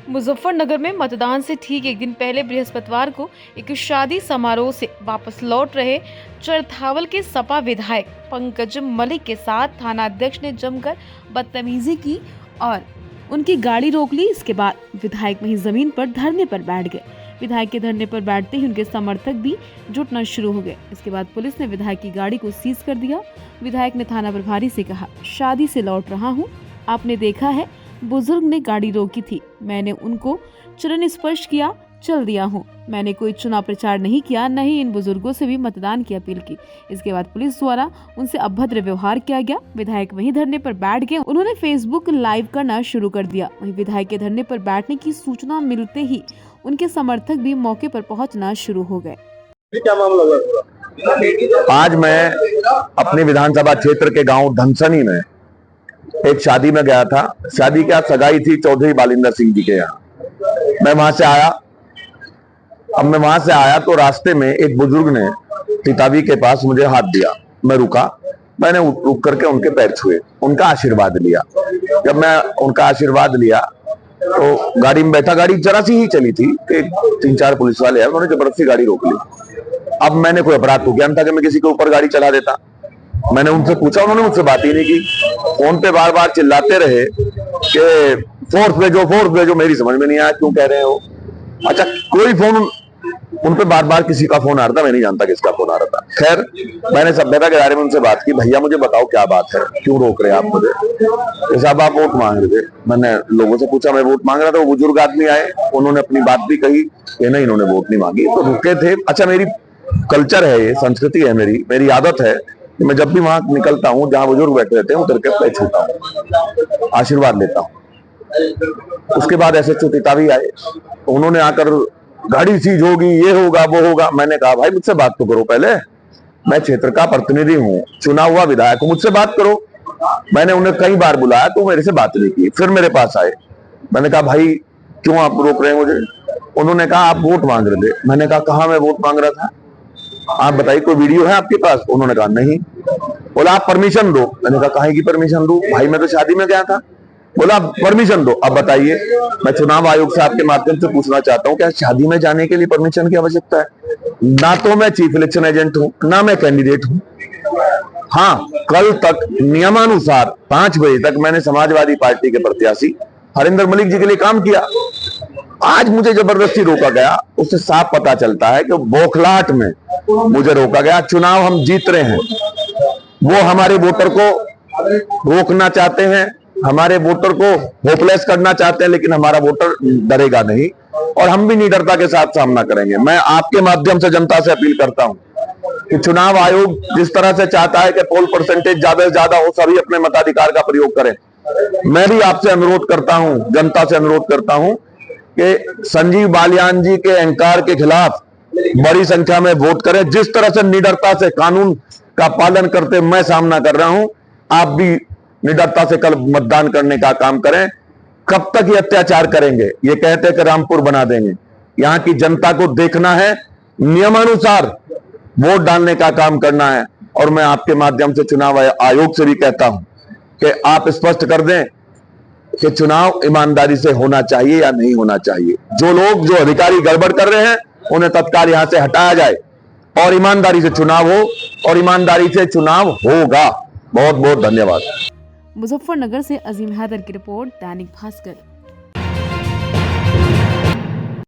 मुजफ्फरनगर में मतदान से ठीक एक दिन पहले बृहस्पतिवार को एक शादी समारोह से वापस लौट रहे चरथावल के सपा विधायक पंकज मलिक के साथ थाना अध्यक्ष ने जमकर बदतमीजी की और उनकी गाड़ी रोक ली। इसके बाद विधायक वहीं जमीन पर धरने पर बैठ गए। विधायक के धरने पर बैठते ही उनके समर्थक भी जुटना शुरू हो गए। इसके बाद पुलिस ने विधायक की गाड़ी को सीज कर दिया। विधायक ने थाना प्रभारी से कहा, शादी से लौट रहा हूँ, आपने देखा है बुजुर्ग ने गाड़ी रोकी थी, मैंने उनको चरण स्पर्श किया, चल दिया हूँ। मैंने कोई चुनाव प्रचार नहीं किया, न ही इन बुजुर्गों से भी मतदान की अपील की। इसके बाद पुलिस द्वारा उनसे अभद्र व्यवहार किया गया। विधायक वहीं धरने पर बैठ गए। उन्होंने फेसबुक लाइव करना शुरू कर दिया। वहीं विधायक के धरने पर बैठने की सूचना मिलते ही उनके समर्थक भी मौके पर पहुंचना शुरू हो गए। क्या मामला हुआ? आज मैं अपने विधानसभा क्षेत्र के गांव धनसनी में एक शादी में गया था। शादी क्या सगाई थी चौधरी बालिंदर सिंह जी के यहाँ। मैं वहां से आया। अब मैं वहां से आया तो रास्ते में एक बुजुर्ग ने पिताजी के पास मुझे हाथ दिया। मैं रुका, मैंने रुक करके उनके पैर छुए, उनका आशीर्वाद लिया। जब मैं उनका आशीर्वाद लिया तो गाड़ी में बैठा, गाड़ी जरा सी ही चली थी, 3-4 पुलिस वाले हैं, उन्होंने जबरदस्ती गाड़ी रोक ली। अब मैंने कोई अपराध तो ज्ञान था कि मैं किसी के ऊपर गाड़ी चला देता। मैंने उनसे पूछा, उन्होंने मुझसे बात ही नहीं की। फोन पे बार बार चिल्लाते रहे कि फोर्स भेजो। मेरी समझ में नहीं आया क्यों कह रहे हो। अच्छा, कोई फोन उन पे बार बार किसी का फोन आ रहा था, मैं नहीं जानता किसका फोन आ रहा था। खैर, मैंने सभ्यता के बारे में उनसे बात की, भैया मुझे बताओ क्या बात है, क्यों रोक रहे आप मुझे? साहब आप वोट मांग रहे थे। मैंने लोगों से पूछा, मैं वोट मांग रहा था। वो बुजुर्ग आदमी आए, उन्होंने अपनी बात भी कही कि नहीं, इन्होंने वोट नहीं मांगी, तो रुके थे। अच्छा, मेरी कल्चर है, ये संस्कृति है, मेरी आदत है कि मैं जब भी वहां निकलता हूँ जहां बुजुर्ग बैठे रहते हैं उतर के पैर छूता हूँ, आशीर्वाद लेता हूँ। उसके बाद ऐसे पिता भी आए, उन्होंने आकर गाड़ी सीज होगी, ये होगा, वो होगा। मैंने कहा, भाई मुझसे बात तो करो पहले, मैं क्षेत्र का प्रतिनिधि हूँ, चुना हुआ विधायक हूँ, मुझसे बात करो। मैंने उन्हें कई बार बुलाया तो मेरे से बात नहीं की। फिर मेरे पास आए, मैंने कहा, भाई क्यों आप रोक रहे हैं मुझे? उन्होंने कहा, आप वोट मांग रहे थे। मैंने कहा, कहाँ मैं वोट मांग रहा था, आप बताइए, कोई वीडियो है आपके पास? उन्होंने कहा नहीं। बोला, आप परमिशन दो। मैंने कहा, काहे की परमिशन दो भाई, मैं तो शादी में गया था। बोला, परमिशन दो। अब बताइए, मैं चुनाव आयोग से आपके माध्यम से पूछना चाहता हूँ, क्या शादी में जाने के लिए परमिशन की आवश्यकता है? ना तो मैं चीफ इलेक्शन एजेंट हूँ, ना मैं कैंडिडेट हूँ। हाँ, कल तक नियमानुसार 5 बजे तक मैंने समाजवादी पार्टी के प्रत्याशी हरिंदर मलिक जी के लिए काम किया। आज मुझे जबरदस्ती रोका गया, उससे साफ पता चलता है कि बौखलाहट में मुझे रोका गया। चुनाव हम जीत रहे हैं, वो हमारे वोटर को रोकना चाहते हैं, हमारे वोटर को होपलेस करना चाहते हैं, लेकिन हमारा वोटर डरेगा नहीं और हम भी निडरता के साथ सामना करेंगे। मैं आपके माध्यम से जनता से अपील करता हूं कि चुनाव आयोग जिस तरह से चाहता है कि पोल परसेंटेज ज्यादा से ज्यादा हो, सभी अपने मताधिकार का प्रयोग करें। मैं भी आपसे अनुरोध करता हूं, जनता से अनुरोध करता हूं कि संजीव बालियान जी के अहंकार के खिलाफ बड़ी संख्या में वोट करें। जिस तरह से निडरता से कानून का पालन करते मैं सामना कर रहा हूं, आप भी निडरता से कल मतदान करने का काम करें। कब तक ये अत्याचार करेंगे? ये कहते हैं कि रामपुर बना देंगे। यहां की जनता को देखना है, नियमानुसार वोट डालने का काम करना है। और मैं आपके माध्यम से चुनाव आयोग से भी कहता हूं कि आप स्पष्ट कर दें कि चुनाव ईमानदारी से होना चाहिए या नहीं होना चाहिए। जो अधिकारी गड़बड़ कर रहे हैं उन्हें तत्काल यहां से हटाया जाए और ईमानदारी से चुनाव हो, और ईमानदारी से चुनाव होगा। बहुत बहुत धन्यवाद। मुजफ्फरनगर से अजीम हैदर की रिपोर्ट, दैनिक भास्कर।